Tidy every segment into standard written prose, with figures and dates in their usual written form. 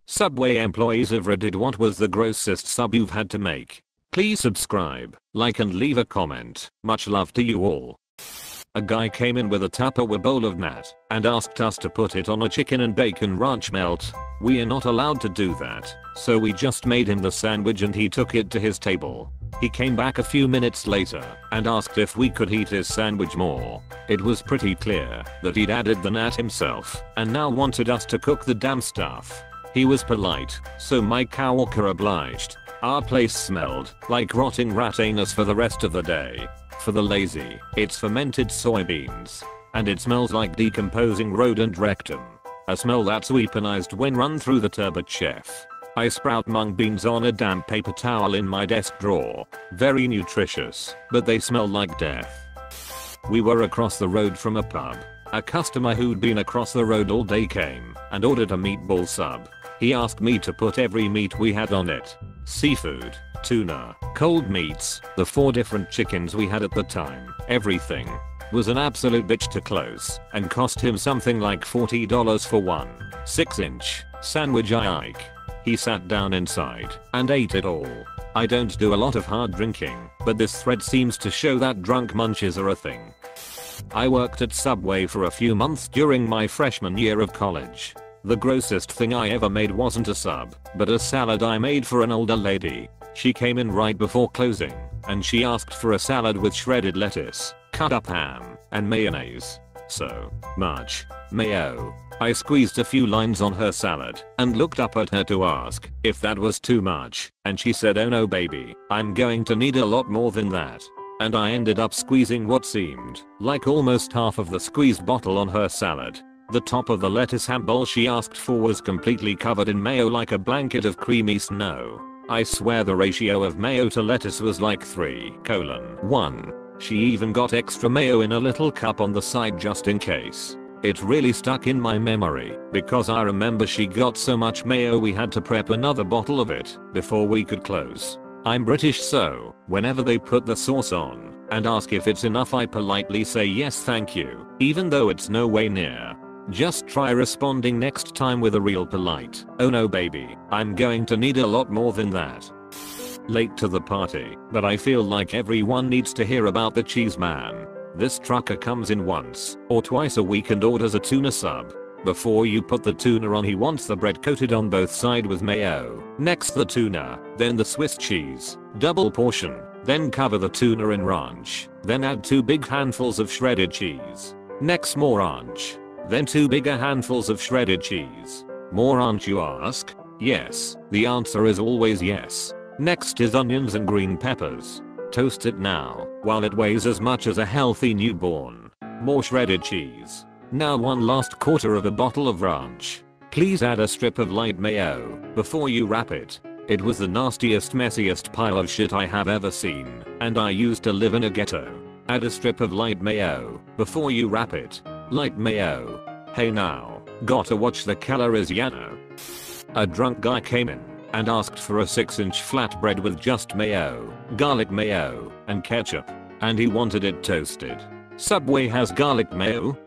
Subway employees of Reddit, what was the grossest sub you've had to make? Please subscribe, like and leave a comment. Much love to you all. A guy came in with a Tupperware bowl of nat and asked us to put it on a chicken and bacon ranch melt. We are not allowed to do that, so we just made him the sandwich and he took it to his table. He came back a few minutes later and asked if we could heat his sandwich more. It was pretty clear that he'd added the nat himself and now wanted us to cook the damn stuff. He was polite, so my coworker obliged. Our place smelled like rotting rat anus for the rest of the day. For the lazy, it's fermented soybeans. And it smells like decomposing rodent rectum. A smell that's weaponized when run through the turbot chef. I sprout mung beans on a damp paper towel in my desk drawer. Very nutritious, but they smell like death. We were across the road from a pub. A customer who'd been across the road all day came and ordered a meatball sub. He asked me to put every meat we had on it. Seafood, tuna, cold meats, the 4 different chickens we had at the time, everything. Was an absolute bitch to close and cost him something like $40 for one 6-inch sandwich. He sat down inside and ate it all. I don't do a lot of hard drinking, but this thread seems to show that drunk munches are a thing. I worked at Subway for a few months during my freshman year of college. The grossest thing I ever made wasn't a sub, but a salad I made for an older lady. She came in right before closing, and she asked for a salad with shredded lettuce, cut up ham, and mayonnaise. So much mayo. I squeezed a few lines on her salad and looked up at her to ask if that was too much, and she said, "Oh no baby, I'm going to need a lot more than that." And I ended up squeezing what seemed like almost half of the squeezed bottle on her salad. The top of the lettuce ham bowl she asked for was completely covered in mayo like a blanket of creamy snow. I swear the ratio of mayo to lettuce was like 3:1. She even got extra mayo in a little cup on the side just in case. It really stuck in my memory because I remember she got so much mayo we had to prep another bottle of it before we could close. I'm British, so whenever they put the sauce on and ask if it's enough, I politely say yes thank you, even though it's no way near. Just try responding next time with a real polite, "Oh no baby, I'm going to need a lot more than that." Late to the party, but I feel like everyone needs to hear about the cheese man. This trucker comes in once or twice a week and orders a tuna sub. Before you put the tuna on, he wants the bread coated on both sides with mayo. Next the tuna, then the Swiss cheese, double portion, then cover the tuna in ranch, then add 2 big handfuls of shredded cheese. Next more ranch. Then 2 bigger handfuls of shredded cheese. More ranch you ask? Yes, the answer is always yes. Next is onions and green peppers. Toast it now, while it weighs as much as a healthy newborn. More shredded cheese. Now 1 last quarter of a bottle of ranch. Please add a strip of light mayo before you wrap it. It was the nastiest, messiest pile of shit I have ever seen, and I used to live in a ghetto. Add a strip of light mayo before you wrap it. Light mayo. Hey now, gotta watch the calories, ya know. A drunk guy came in and asked for a 6-inch flatbread with just mayo, garlic mayo, and ketchup. And he wanted it toasted. Subway has garlic mayo?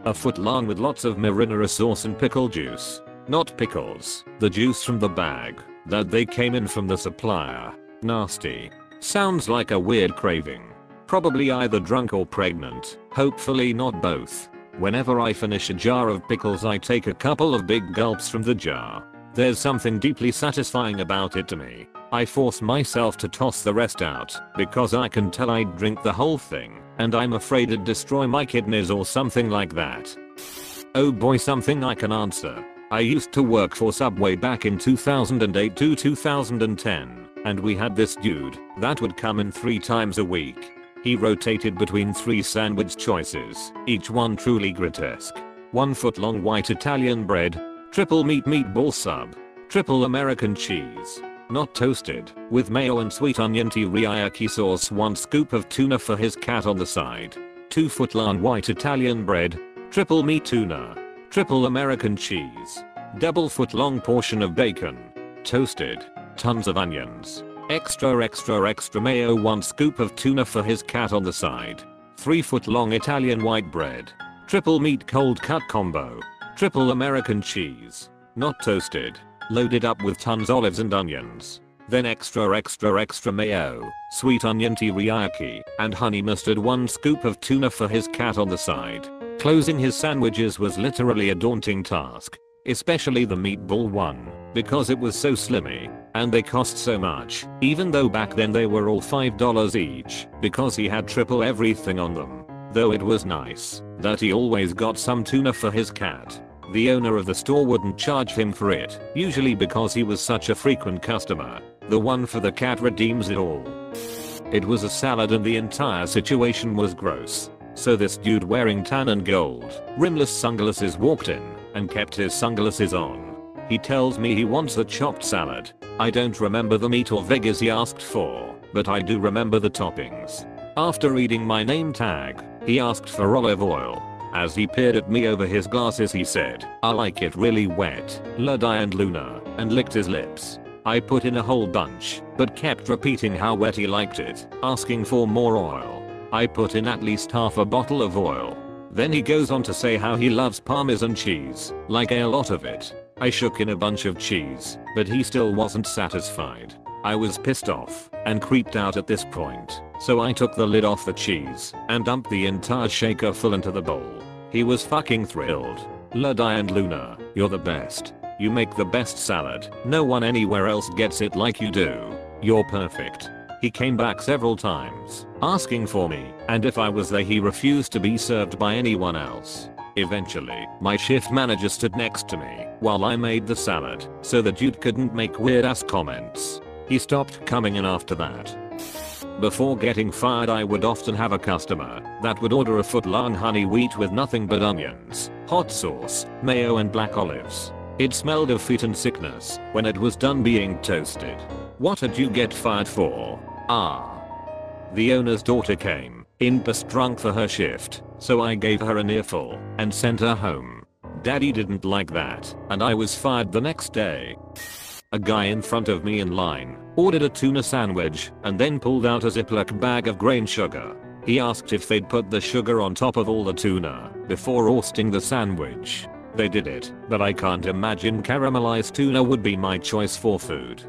A foot long with lots of marinara sauce and pickle juice. Not pickles, the juice from the bag that they came in from the supplier. Nasty. Sounds like a weird craving. Probably either drunk or pregnant, hopefully not both. Whenever I finish a jar of pickles, I take a couple of big gulps from the jar. There's something deeply satisfying about it to me. I force myself to toss the rest out because I can tell I'd drink the whole thing and I'm afraid it'd destroy my kidneys or something like that. Oh boy, something I can answer. I used to work for Subway back in 2008 to 2010, and we had this dude that would come in 3 times a week. He rotated between 3 sandwich choices, each one truly grotesque. 1 foot long white Italian bread, triple meat meatball sub, triple American cheese, not toasted, with mayo and sweet onion teriyaki sauce, 1 scoop of tuna for his cat on the side, 2 foot long white Italian bread, triple meat tuna, triple American cheese, double foot long portion of bacon, toasted, tons of onions. Extra mayo, 1 scoop of tuna for his cat on the side. 3 foot long Italian white bread. Triple meat cold cut combo. Triple American cheese. Not toasted. loaded up with tons olives and onions. Then extra mayo, sweet onion teriyaki, and honey mustard. 1 scoop of tuna for his cat on the side. Closing his sandwiches was literally a daunting task, especially the meatball one, because it was so slimmy, and they cost so much, even though back then they were all $5 each, because he had triple everything on them. Though it was nice that he always got some tuna for his cat. The owner of the store wouldn't charge him for it, usually because he was such a frequent customer. The one for the cat redeems it all. It was a salad and the entire situation was gross. So this dude wearing tan and gold, rimless sunglasses walked in and kept his sunglasses on. He tells me he wants a chopped salad. I don't remember the meat or veggies he asked for, but I do remember the toppings. After reading my name tag, he asked for olive oil. As he peered at me over his glasses he said, "I like it really wet, Ludi and Luna," and licked his lips. I put in a whole bunch, but kept repeating how wet he liked it, asking for more oil. I put in at least half a bottle of oil. Then he goes on to say how he loves Parmesan cheese, like a lot of it. I shook in a bunch of cheese, but he still wasn't satisfied. I was pissed off and creeped out at this point, so I took the lid off the cheese and dumped the entire shaker full into the bowl. He was fucking thrilled. Ludi and Luna, you're the best. You make the best salad. No one anywhere else gets it like you do. You're perfect. He came back several times, asking for me, and if I was there he refused to be served by anyone else. Eventually, my shift manager stood next to me while I made the salad, so the dude couldn't make weird ass comments. He stopped coming in after that. Before getting fired I would often have a customer that would order a foot-long honey wheat with nothing but onions, hot sauce, mayo and black olives. It smelled of feet and sickness when it was done being toasted. What did you get fired for? The owner's daughter came in pissed drunk for her shift, so I gave her an earful and sent her home. Daddy didn't like that, and I was fired the next day. A guy in front of me in line ordered a tuna sandwich and then pulled out a Ziploc bag of grain sugar. He asked if they'd put the sugar on top of all the tuna before roasting the sandwich. They did it, but I can't imagine caramelized tuna would be my choice for food.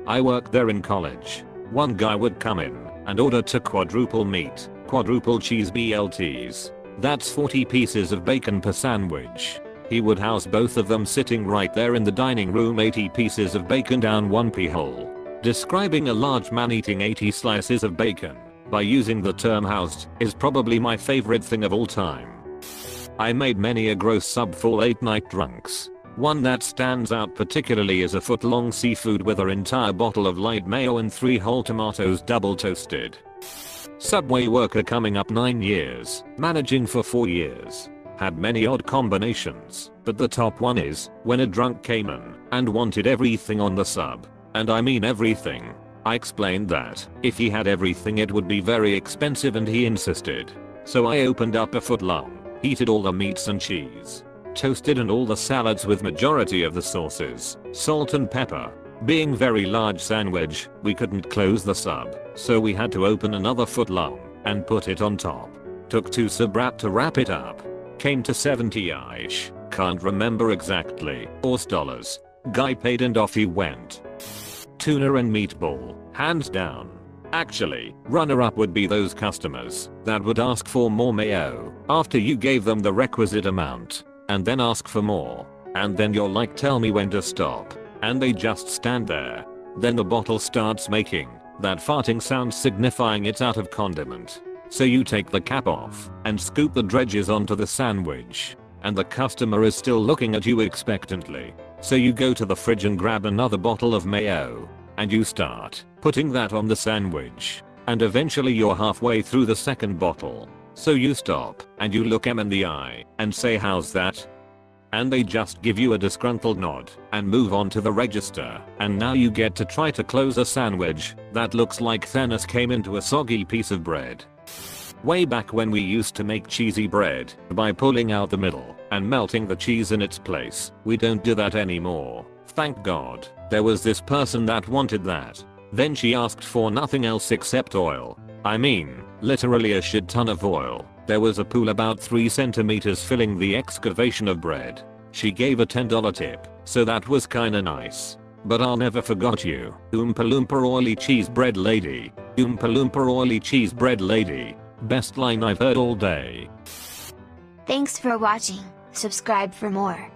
I worked there in college. One guy would come in and order 2 quadruple meat, quadruple cheese BLTs. That's 40 pieces of bacon per sandwich. He would house both of them sitting right there in the dining room, 80 pieces of bacon down one pea hole. Describing a large man eating 80 slices of bacon by using the term housed is probably my favorite thing of all time. I made many a gross sub for late night drunks. One that stands out particularly is a foot-long seafood with an entire bottle of light mayo and 3 whole tomatoes double toasted. Subway worker coming up 9 years, managing for 4 years. Had many odd combinations, but the top one is when a drunk came in and wanted everything on the sub. And I mean everything. I explained that if he had everything it would be very expensive and he insisted. So I opened up a foot-long, heated all the meats and cheese, toasted and all the salads with majority of the sauces, salt and pepper. Being very large sandwich, we couldn't close the sub, so we had to open another foot-long and put it on top. Took 2 subwrap to wrap it up. Came to 70-ish, can't remember exactly, Aus dollars. Guy paid and off he went. Tuna and meatball, hands down. Actually, runner-up would be those customers that would ask for more mayo after you gave them the requisite amount, and then ask for more, and then you're like, tell me when to stop, and they just stand there. Then the bottle starts making that farting sound signifying it's out of condiment. So you take the cap off and scoop the dredges onto the sandwich, and the customer is still looking at you expectantly. So you go to the fridge and grab another bottle of mayo, and you start putting that on the sandwich, and eventually you're halfway through the second bottle. So you stop and you look them in the eye and say, how's that? And they just give you a disgruntled nod and move on to the register, and now you get to try to close a sandwich that looks like Thanos came into a soggy piece of bread. Way back when we used to make cheesy bread by pulling out the middle and melting the cheese in its place, we don't do that anymore. Thank God. There was this person that wanted that. Then she asked for nothing else except oil. I mean, literally a shit ton of oil. There was a pool about 3 centimeters filling the excavation of bread. She gave a $10 tip, So that was kinda nice. But I'll never forget you, Oompa Loompa oily cheese bread lady. Oompa Loompa oily cheese bread lady. Best line I've heard all day. Thanks for watching. Subscribe for more.